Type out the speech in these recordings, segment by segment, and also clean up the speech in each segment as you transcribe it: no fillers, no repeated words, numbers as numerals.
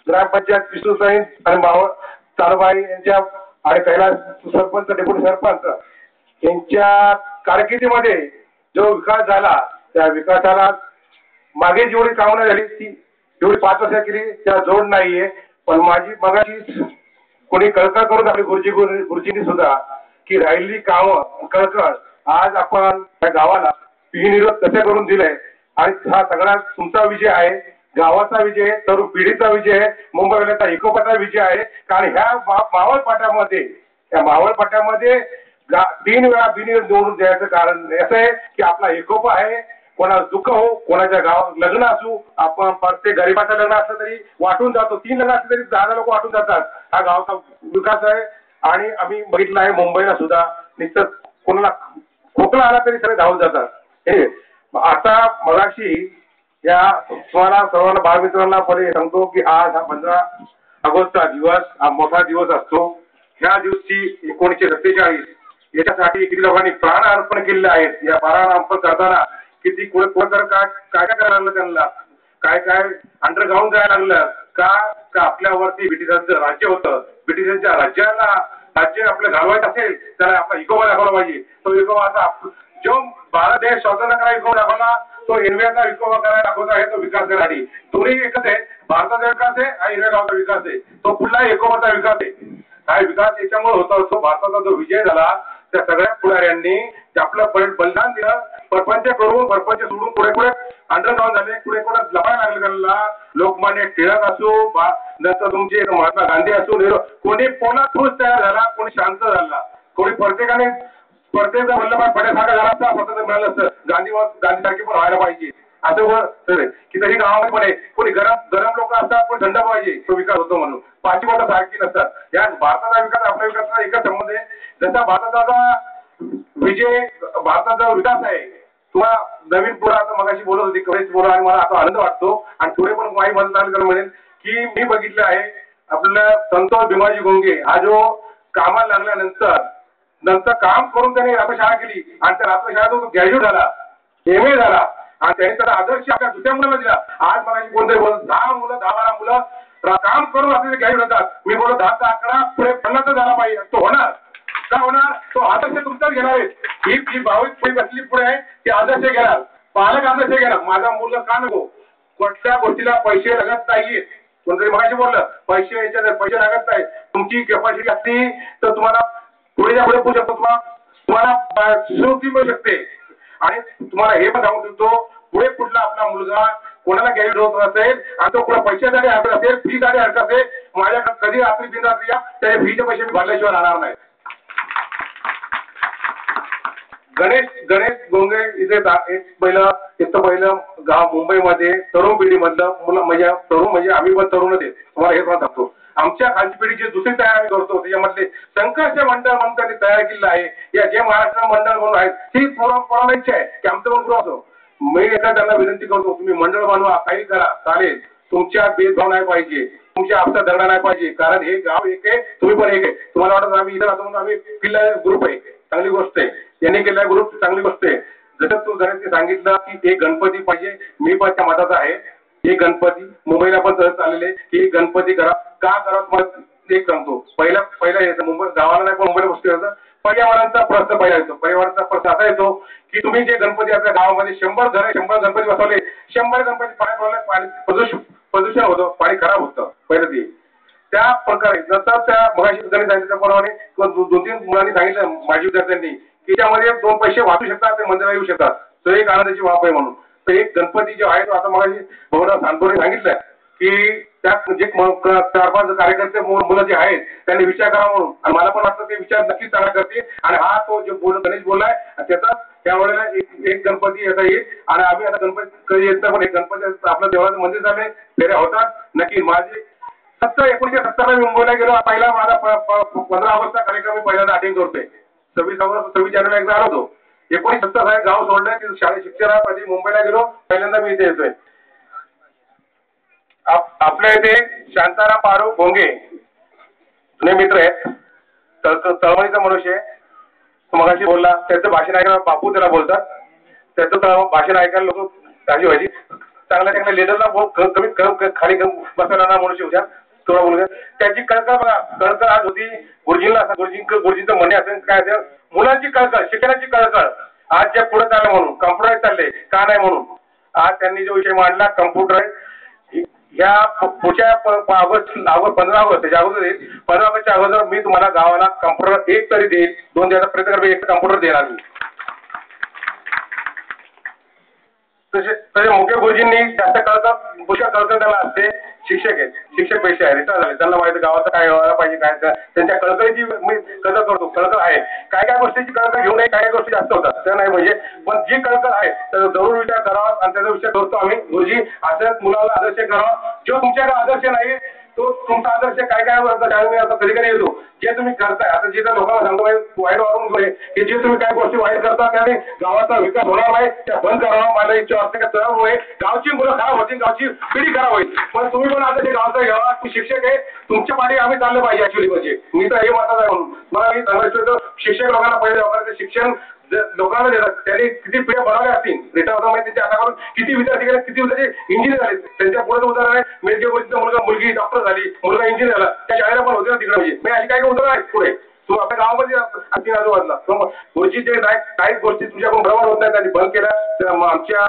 ग्रामपंचायत Vishnu sine आणि मावळ चालबाई यांच्या आणि कैलास सरपंच डेप्युटी सरपंच यांच्या कारकिर्दीमध्ये जो विकास झाला त्या विकासाला मागे जेवढी कामं झाली ती जेवढी 5 वर्ष केली त्या जोड नाहीये. पण माझी मगाशी कोणी कळकळ करून आपली गुरुजींनी सुद्धा की राहिलेली कामं कळकळ आज आपण त्या गावाला विरोध कसे करून दिले आणि हा सगळा तुमचा विजय आहे, गावाचा विजय, तरुण पिढीचा विजय, मुंबईचा एकोपाचा विजय आहे. कारण ह्या मावळ पाट्यामध्ये 3 वेळा बिनविरोध निवडून द्यायचं कारण असं आहे की आपला एकोपा आहे. कोणाचं दुःख हो, कोणाच्या गावात लग्न असू, आपण प्रत्येक गरीबाचं लग्न असलं तरी वाटून जातो. 3 लग्न असलं तरी 10 लोक वाटून जातात. हा गावाचा विकास आहे. आणि आम्ही बघितलं आहे मुंबईला सुद्धा नुसतं कोणाला खोकला आला तरी सगळे धावून जातात. हे आता मगाशी या तुम्हाला सर्वांना बाळमित्रांना पहिले सांगतो की आज हा 15 ऑगस्टचा दिवस हा मोठा दिवस असतो. ह्या दिवशी 1947 याच्यासाठी किती लोकांनी प्राण अर्पण केलेले आहेत. या प्राण अर्पण करताना किती काय करायला लागलं, त्यांना काय अंडरग्राऊंड जायला लागलं का आपल्यावरती ब्रिटिशांचं राज्य होतं. ब्रिटिशांच्या राज्य आपलं घालवायचं असेल त्याला आपला इकोबा दाखवला पाहिजे. तो इकोबा असा जो भारत देश स्वतंत्र करा इकोबा दाखवला तो इनव्याचा विकोबा करायला दाखवता आहे. तो विकास करण्यासाठी दोन्ही एकच आहे. भारताचा विकास आहे हा इनव्या गावाचा विकास आहे. तो पुढला एकोबाचा विकास आहे. हा विकास याच्यामुळे होता असतो. भारताचा जो विजय झाला त्या सगळ्या पुढाऱ्यांनी आपलं बलिदान दिलं. परपंच सोडून पुढे अंडरग्राऊंड झाले. पुढे लपायला लागले. त्यांना लोकमान्य टिळक असो नंतर तुमचे महात्मा गांधी असो कोणी कोणा ठोस तयार झाला, कोणी शांत झाला, कोणी प्रत्येकाने वल्लभभाई पटेलसारखा झाला असता स्वतंत्र मिळालं असतं. गांधीसारखे पण व्हायला पाहिजे असं की तरी गावामध्ये पण आहे. कोणी गरम लोक असतात पण थंड पाहिजे तो विकास होतो म्हणून. पाचवी बोटं सारखी नसतात. या भारताचा विकास आपल्या विकासाचा एकच संबंध आहे. जसा भारताचा विजय भारताचा विकास आहे. तुम्हाला नवीन पोरं आता मगाशी बोलत होती कवरेज पोरं आणि मला आता आनंद वाटतो आणि पुढे पण काही मतदान म्हणेल की मी बघितलं आहे आपल्याला संतोष भीमाजी गोंगे हा जो कामाला लागल्यानंतर काम करून त्याने रात्रशाळा केली आणि त्या रात्रशाळेतून ग्रॅज्युएट झाला, MA झाला आणि त्याने त्याला आदर्श आपल्या दुसऱ्या मुलाला दिला. आज मगाशी कोणतरी बोलत 10-12 मुलं काम करून आपल्याला ग्रॅज्युएट होतात. मी बोलतो 10चा आकडा पुढे 50 झाला पाहिजे. तो होणार का होणार? तो आदर्श तुमचाच घेणार आहे. ही भाविक पुढे बसली पुढे आहे ती आदर्श घेणार, पालक आदर्श घेणार. माझा मुलगा का नको? कुठल्या गोष्टीला पैसे लागत नाहीये. कोणतरी मगाशी बोललं पैसे लागत नाही. तुमची कॅपॅसिटी असली तर तुम्हाला पुढे पुढे शकतो. तुम्हाला सुरुवाती मिळू शकते. आणि तुम्हाला हे पण सांगू शकतो पुढला आपला मुलगा कोणाला गॅरेज होत असेल आणि तो पुढे पैशासाठी हरकत असेल, फीसाठी हरकत असेल, माझ्याकडे कधी रात्री बिनरात्री या त्याने फीचे पैसे मी भरल्याशिवाय राहणार नाही. गणेश गोंगे इथे पहिलं गाव मुंबईमध्ये तरुण पिढीमधलं म्हणजे तरुण म्हणजे आम्ही पण तरुणच आहे. तुम्हाला हे पण सांगतो आमच्या खालची पिढीची दुसरी तयार आम्ही करतो. त्याच्यामधले संघर्ष मंडळ म्हणून त्यांनी तयार केलेलं आहे. या जे महाराष्ट्र मंडळ म्हणून आहेत ही कोणाला इच्छा आहे की आमचं पण पुढं असो. मी एकदा त्यांना विनंती करतो तुम्ही मंडळ बनवा, काही करा चालेल. तुमच्या भेदभाव नाही पाहिजे, तुमच्या आपसा दगडा नाही पाहिजे. कारण हे गाव एक आहे, तुम्ही पण एक आहे. तुम्हाला वाटत आम्ही इथं राहतो म्हणून आम्ही किल्ला ग्रुप आहे, चांगली गोष्ट आहे. यांनी केलेला ग्रुप चांगली गोष्ट आहे. जसं तू गणेशने सांगितलं की एक गणपती पाहिजे, मी पण त्या मताचा आहे. एक गणपती मुंबईला पण सहज चाललेले की गणपती करा. का करा तुम्हाला एक सांगतो. पहिला येतं मुंबई गावाला नाही पण मुंबईला गोष्टी येतं. पर्यावरणाचा प्रश्न पहिला येतो. पर्यावरणाचा प्रश्न असा येतो की तुम्ही जे गणपती आपल्या गावामध्ये 100 गणपती बसवले, 100 गणपती पाणी प्रदूषण होतं, पाणी खराब होतं. पहिलं ते त्या प्रकारे नंतर त्या मगाशी गणेश सांगितल्याप्रमाणे 2-3 मुलांनी सांगितलं माझ्या विद्यार्थ्यांनी की त्यामध्ये 2 पैसे वाचू शकतात, ते मंदिराला येऊ शकतात. तो एक आनंदाची बाब आहे म्हणून. तर एक गणपती जो आहे तो आता मगाशी भवना सांतोरे सांगितलं की त्यात जे 4-5 कार्यकर्ते मुलं जे आहेत त्यांनी विचार करा म्हणून. आणि मला पण वाटतं ते विचार नक्कीच चांगला करतील. आणि हा तो जो गणेश बोललाय त्याचा त्यावेळेला एक गणपती येता येईल. आणि आम्ही आता गणपती कधी येत नाही पण एक गणपती आपलं देवाचं मंदिर झाले फेऱ्या होतात नक्की. माझे 1970 मी मुंबईला गेलो. पहिला माझा 15 ऑगस्टचा कार्यक्रम मी पहिल्यांदा अटेंड करतोय. 26 जानेवारी एकदा आलो होतो. 1970 गाव सोडलं की शाळेत शिक्षणासाठी मुंबईला गेलो. पहिल्यांदा मी इथे येतोय. आपल्या इथे शांताराम पारू भोंगे जुने मित्र आहेत. चळवळीचा मनुष्य आहे. मगाशी बोलला त्याचं भाषण ऐकायला बापू त्याला बोलतात. त्याचं भाषण ऐकायला लोक राजी व्हायची. चांगल्या चांगल्या लिडरला कमीत खाली बसायला ना म्हणून शिवशात थोडा मुलगा त्याची कळकळ बघा. कळकळ आज होती गुरुजींचं म्हणणे असेल काय असेल, मुलांची कळकळ, शिक्षणाची कळकळ. आज जे पुढे चाललं म्हणून कम्प्युटर चालले का नाही म्हणून आज त्यांनी जो विषय मांडला कम्प्युटर या पुढच्या ऑगस्ट 15 ऑगस्ट अगोदर 15 ऑगस्टच्या अगोदर मी तुम्हाला गावाला कम्प्युटर एक तरी देईल, 2 द्यायचा प्रयत्न करतो, एक कम्प्युटर देणार मी. तसे मुख्य गुरुजींनी जास्त कळतात पुष्कळ कळकळ त्याला असते. शिक्षक आहेत, शिक्षक पैसे आहे, रिटायर झाले, त्यांना माहिती गावाचं काय व्हायला पाहिजे, काय त्यांच्या कळकळीची मी कदर करतो. कळकळ आहे, काय काय गोष्टीची कळकळ घेऊ नये, काय काय गोष्टी जास्त होतात त्या नाही म्हणजे, पण जी कळकळ आहे त्याचा जरूर विचार करावा आणि त्याचा विचार करतो आम्ही गुरुजी. असंच मुलाला आदर्श करावा. जो तुमच्याकडे आदर्श नाही तो तुमचा आदर्श काय काय मी आता कधी कधी येतो जे तुम्ही करताय. आता जिथं लोकांना सांगतो वाईट वागून गेले की जे तुम्ही काय गोष्टी वाईट करता त्याने गावाचा विकास होणार नाही, त्या बंद करावा. मला इच्छा असते का त्यामुळे गावची मुलं खराब होतील, गावची पिढी खराब होईल. पण तुम्ही पण आता ते गावचा घ्यावा, तुम्ही शिक्षक आहे, तुमच्या पाठी आम्ही चाललं पाहिजे. ऍक्च्युली म्हणजे मी तर हे मतात आहे म्हणून मला मी सांगायचं शिक्षक लोकांना पहिले लोकांचं शिक्षण लोकांना देतात. त्यांनी किती पिढ्या बनवल्या असतील रिटायर होता माहिती आता करून किती विद्यार्थी गेले, किती विद्यार्थी इंजिनियर झाले. त्यांच्या पुढे उदाहरण आहे मेडके गोष्टीचा मुलगा मुलगी डॉक्टर झाली, मुलगा इंजिनियर झाला, त्या शाळेला पण होते ना तिकडे. म्हणजे अशी काही उदाहरण आहेत पुढे तू आपल्या गावामध्ये असतील आजूबाजूला. गुरुजी जे काही गोष्टी तुझ्याकडून बरोबर होत नाही त्यांनी बंद केल्या. आमच्या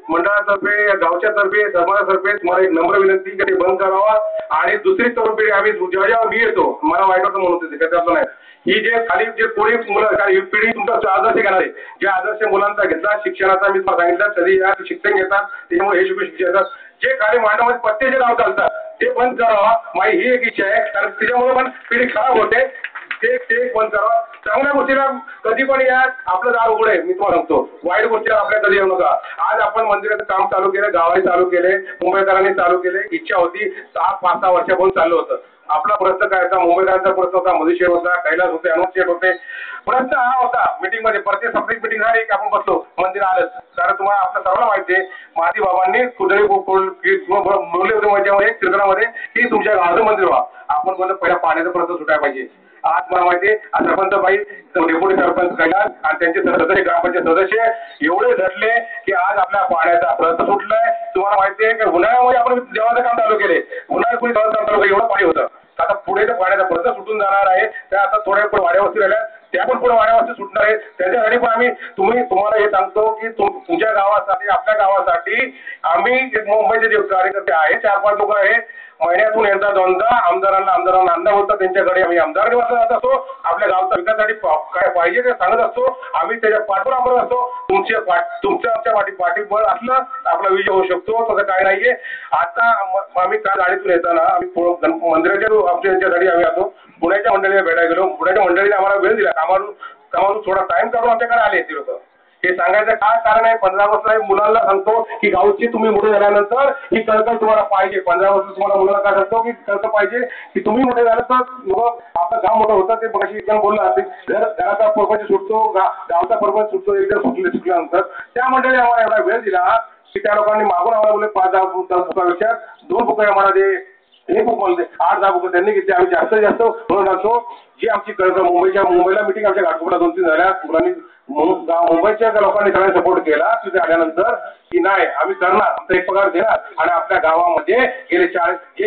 मंडळातर्फे गावच्या तर्फे समाजातर्फे तुम्हाला एक नम्र विनंती की ते बंद करावा. आणि दुसरी तरुण पिढी आम्ही जेव्हा मी येतो मला वाईट वाटतं म्हणून होते त्याचं नाही. ही जे खाली जे पुढे मुलं ही पिढी तुमचा आदर्श घेणार आहे, जे आदर्श मुलांचा घेतला शिक्षणाचा मी तुम्हाला सांगितलं कधी या शिक्षण घेतात त्याच्यामुळे हे शिक्षण घेतात. जे खाली मांडामध्ये पत्तेचे नाव चालतात ते बंद करावा. माझी ही एक इच्छा आहे कारण त्याच्यामुळे पण पिढी खराब होते. ते बंद करावा. चांगल्या गोष्टीला कधी पण या आपलं दार उघड आहे. मी तुम्हाला सांगतो वाईट गोष्टीला आपल्या कधी येऊ नका. आज आपण मंदिराचं काम चालू केलं, गावाने चालू केले, मुंबईकरांनी चालू केले. इच्छा होती 5-6 वर्षापासून चाललं होतं. आपला प्रश्न काय होता, मुंबईकरांचा प्रश्न होता, मधुशेठ होता, कैलास होते, अनुशेठ होते. प्रश्न हा होता मीटिंग मध्ये प्रत्येक सप्ताहिक मीटिंग झाली की आपण बसलो मंदिर आलं. कारण तुम्हाला आपल्या सर्वांना माहिती आहे मादी बाबांनी कुठेही बोलले होते माझ्यामध्ये कीर्तनामध्ये की तुमच्या गावाचं मंदिर व्हा. आपण बोलतो पहिला पाण्याचा प्रश्न सुटायला पाहिजे. आज मला माहिती आहे सरपंच बाई डेप्युटी सरपंच कैलास आणि त्यांचे सदस्य ग्रामपंचायत सदस्य एवढे झटले की आज आपल्या पाण्याचा प्रश्न सुटलाय. तुम्हाला माहिती आहे की उन्हाळ्यामध्ये आपण देवाचं काम चालू केले, उन्हाळ्यात कोणी देवाचं काम चालू केलं एवढं पाणी होतं. आता पुढे तर पाण्याचा प्रश्न सुटून जाणार आहे. त्या आता थोड्या पुढे वाड्यावरती राहिल्या त्या पण पुढे वाड्यावरती सुटणार आहे. त्याच्यासाठी पण आम्ही तुम्हाला हे सांगतो की तुमच्या गावासाठी आपल्या गावासाठी आम्ही मुंबईचे जे कार्यकर्ते आहे 4-5 लोक आहे महिन्यातून एकदा दोनदा आमदारांना आणणं होतं. त्यांच्याकडे आम्ही आमदार निवासाला जात असतो. आपल्या गावच्या विकासासाठी काय पाहिजे ते सांगत असतो. आम्ही त्याच्या पाठपुरावा करत असतो. तुमच्या आमच्या पाठीबळ असलं आपला विजय होऊ शकतो. तसं काय नाहीये. आता आम्ही काल गाडीतून येताना आम्ही मंदिराच्या आमच्यासाठी आम्ही आलो. पुण्याच्या मंडळीला भेटायला गेलो. पुण्याच्या मंडळीने आम्हाला वेळ दिला. कामावरून थोडा टाइम काढून आमच्याकडे आले ती लोक. हे सांगायचं काय कारण आहे 15 वर्ष मुलांना सांगतो की गावची तुम्ही मोठे झाल्यानंतर ही कळकळ तुम्हाला पाहिजे. 15 वर्ष तुम्हाला मुलांना काय सांगतो की कळकळ पाहिजे की तुम्ही मोठे झालं तर लोक आपलं गाव मोठं होतं. ते बघाशी एकदम बोलला घराचा पर्पज सुटतो, गावचा पर्पज सुटतो. एकदम सुटल्यानंतर त्या मंडळी आम्हाला एवढा वेळ दिला की त्या लोकांनी मागून आम्हाला बोलले 5-10 बुकापेक्षा 2 बुक आम्हाला दे, हे बुक मला दे. 8-10 बुक त्यांनी घेतली. आम्ही जास्तीत जास्त म्हणून सांगतो जी आमची कळकळ मुंबईला मिटिंग आमच्या घाटकोपरला 2-3 झाल्या. मुलांनी मुंबईच्या लोकांनी सगळ्यांनी सपोर्ट केला. तिथे आल्यानंतर की नाही आम्ही करणार, आमचा एक पगार देणार आणि आपल्या गावामध्ये गेले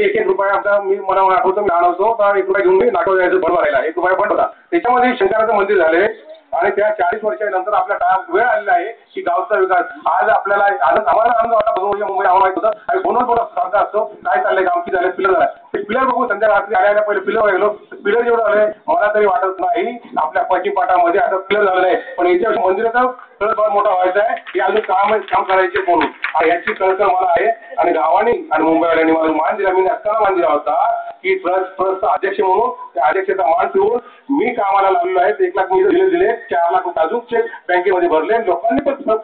1 रुपया आमचा मला आठवतो मी लहान होतो तर 1 रुपया घेऊन मी नाटक जायचं बरोबर राहिला. 1 रुपया पण होता. त्याच्यामध्ये शंकराचं मंदिर झाले आणि त्या 40 वर्षानंतर आपल्या वेळ आलेला आहे की गावचा विकास. आज आपल्याला आम्हाला आनंद वाटला बघून मुंबई आम्हाला माहित होतं आणि बोनस सारखा असतो काय चाललंय गावची झाले पिलर झाला. ते पिलर बघून संध्या रात्री आल्याला पहिले पिलर गेलो. पिलर जेवढं झालंय मला तरी वाटत नाही आपल्या पश्चिमपाटामध्ये आता पिलर झालेलं आहे. पण याच्या मंदिराचा कळकळ मोठा व्हायचा आहे की अजून काम करायचे म्हणून याची कळकळ मला आहे. आणि गावाने आणि मुंबईवाल्यांनी मला मान दिला. मी असताना मान दिला होता की ट्रस्टचा अध्यक्ष म्हणून त्या अध्यक्षाचा मान ठेवून मी कामाला लागलेलो आहे. 1 लाख मी दिले 4 लाख रुपये अजून चेक बँकेमध्ये भरले. लोकांनी पण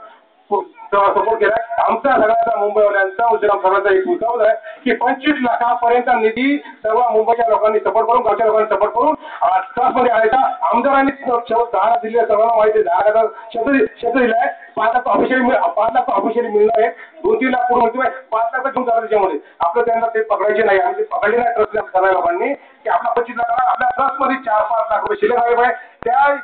सपोर्ट केला. आमचा सगळ्यांचा मुंबईवाल्यांचा सर्वांचा एक विकास आहे की 25 लाखापर्यंत निधी सर्व मुंबईच्या लोकांनी सपोर्ट करून गावच्या लोकांनी सपोर्ट करून ट्रस्टमध्ये आणायचा. आमदारांनी 10 दिले सर्वांना माहिती आहे. 10 शब्द दिलाय. 5 लाख ऑफिशियली मिळणार आहे. 2-3 लाख पूर्ण मिळते 5 लाख घेऊन जाणार. त्याच्यामध्ये आपलं त्यांना ते पकडायचे नाही. आम्ही ते पकडले नाही ट्रस्ट सगळ्या लोकांनी की आपला 25 लाख आपल्या ट्रस्टमध्ये 4-5 लाख रुपये शिल्लक राहिले पाहिजे.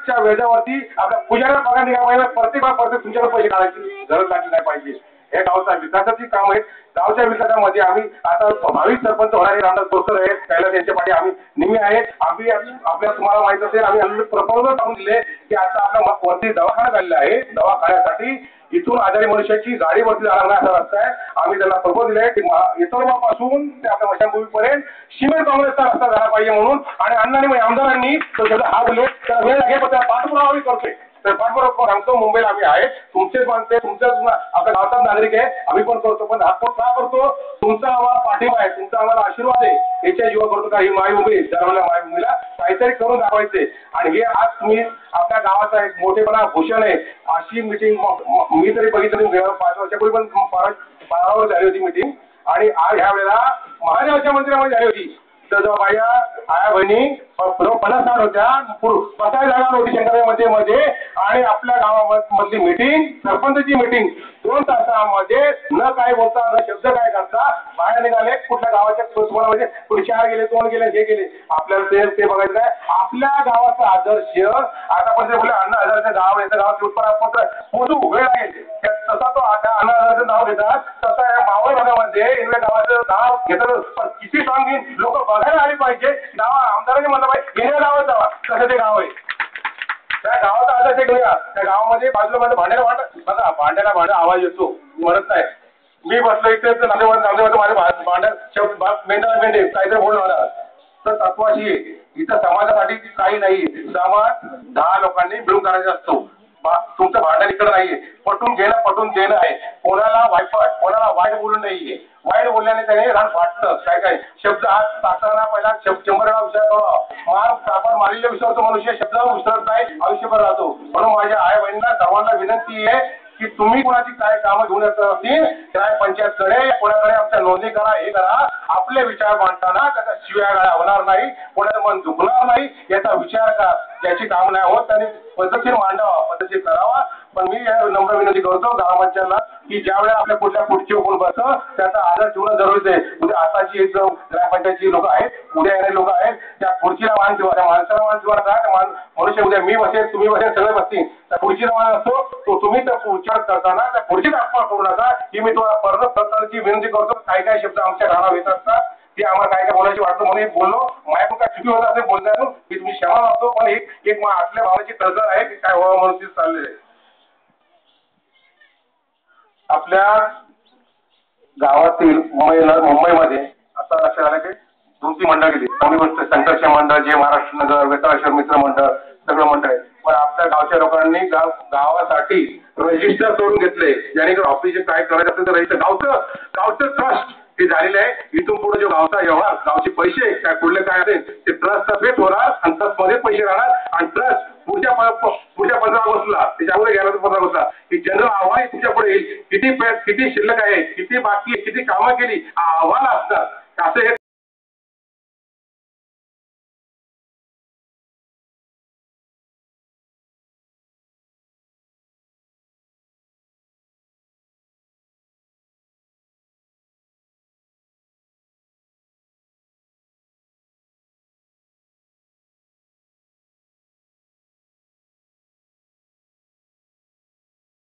त्या वेळेवरती आपल्या पुजाऱ्याला पगार निघाला पाहिजे. प्रत्येक तुमच्याकडे पैसे काढायची गरज लागली नाही पाहिजे. हे गावचा विकासाची काम आहेत. गावच्या विकासामध्ये आम्ही आता भावी सरपंच होणारे रामदास बोरकर आहेत, कैलास यांच्या पाठी आम्ही नेहमी आहेत. आम्ही आपल्याला तुम्हाला माहित असेल आम्ही प्रपोजल टाकून दिले की आता आपल्या वरती दवाखाना झालेला आहे, दवाखान्यासाठी इथून आजारी मनुष्याची गाडीवरती जाणार नाही असा रस्ता आहे. आम्ही त्यांना प्रपोज दिलाय की इतरमापासून ते आपल्या मशानभूमीपर्यंत सिमेंट काँग्रेसचा रस्ता झाला पाहिजे म्हणून. आणि अण्णांनी आमदारांनी तो त्याचा हात दिले, त्याला वेळ लागेल पण त्या पाठपुरावा आम्ही करतोय. तर पाठपुरावा सांगतो, मुंबईला आम्ही आहे, तुमचेच मानते, तुमच्याच आपल्या गावाचाच नागरिक आहे, आम्ही पण करतो. पण हा का करतो? तुमचा आम्हाला पाठिंबा आहे, तुमचा आम्हाला आशीर्वाद आहे, याच्या जीवा करतो का ही मायभूमी जन्मल्या मायभूमीला काहीतरी करून दाखवायचे. आणि हे आज तुम्ही आपल्या गावाचा एक मोठेपणा भूषण आहे. अशी मिटिंग मी तरी बघितली 5 वर्षापूर्वी पण पारावर झाली होती मिटिंग. आणि आज ह्या वेळेला महादेवाच्या मंदिरामध्ये झाली होती. तर बाया आया बहिणी 50-60 होत्या, बसायला जागा नव्हती शंकराच्या मध्ये. आणि आपल्या गावामधली मिटिंग, सरपंचची मिटिंग 2 तासामध्ये न काय बोलता, न शब्द काय करता बाहेर निघाले. कुठल्या गावाच्या तुम्हाला म्हणजे कुठे 4 गेले, 2 गेले, हे गेले, आपल्याला ते बघायचं आहे. आपल्या गावाचा आदर्श आता पण बोलले अण्णा हजारेचं गाव आहे, गावाचे उत्पन्न पोहोचू वेळ लागेल, तसा तो आता अण्णा हजारेचं नाव घेतात, तसा या मावळ भागामध्ये इंग्रज गावाचं नाव घेतात. किती सांगेन लोक बघायला आली पाहिजे. गावा आमदारांनी म्हणलं पाहिजे गेल्या गावात जावा, कसं ते गाव आहे, त्या गावाचा आदर्श घेऊया. त्या गावामध्ये बाजूला माझं भांड्याला बघा, भांड्याला भांडा आवाज येतो, म्हणत नाही. मी बसलो इथे नांदेवाचं माझ्या भांड्या मेंढ्याला मेंढे काहीतरी बोलणार. तर तत्वाशी इथं समाजासाठी काही नाही, समाज 10 लोकांनी मिळून करायचा असतो. तुमचं भांडण इकडे नाहीये, पटून देणं आहे. कोणाला वाईट बोलून नाहीये. वाईट बोलल्याने त्याने रान फाटलं. काय शब्द हात टाकताना पहिला 100 वेळा विचार करा. आपण मारलेल्या विषयावरचा मनुष्य शब्द विसरत नाही, आयुष्यभर राहतो. म्हणून माझ्या आई बहिणींना सर्वांना विनंती आहे की तुम्ही कोणाची काय कामं घेऊन येत असतील त्या पंचायतकडे कोणाकडे आमच्या नोंदणी करा, हे करा. आपले विचार मांडताना त्याचा शिव्यागाळ्या होणार नाही, कोणाचं मन दुखणार नाही याचा विचार करा. ज्याची काम नाही होत त्यांनी पद्धतशीर मांडावा, पद्धतशीर करावा. पण मी नम्र विनंती करतो ग्रामपंचायतला की ज्या वेळेला आपल्या पुढची कोण बसतं त्याचा आदर ठेवणं जरुरीचं आहे. उद्या आताची एक ग्रामपंचायतची लोक आहेत, उद्या येणारे लोक आहेत, त्या खुर्चीला मान ठेवा, त्या माणसाला मान ठेवा. त्या मनुष्य उद्या मी बसेल, तुम्ही बसेल, सगळे बसतील, त्या खुर्चीला मान असतो. तो तुम्ही त्या विचार करताना त्या खुर्चीत अपमान करू नका ही मी तुम्हाला परत प्रकारची विनंती करतो. काही शब्द आमच्या कानावर येत असतात ते आम्हाला काय बोलायची वाटतं म्हणून बोललो. माझ्याकडून काय चुकी होत असेल बोलण्यातून मी तुम्ही क्षमा मागतो. पण एक आतल्या भावनेची तळतळ आहे की काय व्हावं म्हणून तीच चाललेलं आहे. आपल्या गावातील मुंबईमध्ये आता लक्षात आलं की 2-3 मंडळ गेली. चांगली गोष्ट, संघर्ष मंडळ, जे महाराष्ट्र नगर, वेताळेश्वर मित्र मंडळ, सगळं मंडळ आहे. पण आपल्या गावच्या लोकांनी गावासाठी रजिस्टर करून घेतले, जेणेकरून ऑफिस काय करायचं असेल तर रजिस्टर गावचं ट्रस्ट ते झालेलं आहे. इथून पुढे जो गावचा व्यवहार, गावचे पैसे काय पुढले काय असेल ते ट्रस्ट तर्फेच होणार आणि ट्रस्टमध्ये पैसे राहणार. आणि ट्रस्ट पुढच्या 15 ऑगस्टला त्याच्यामध्ये गेला तर 15 ऑगस्टला ही जनरल अहवाल तुमच्या पुढे येईल. किती शिल्लक आहे, किती बाकी आहे, किती कामं केली, हा अहवाल असतात. असं हे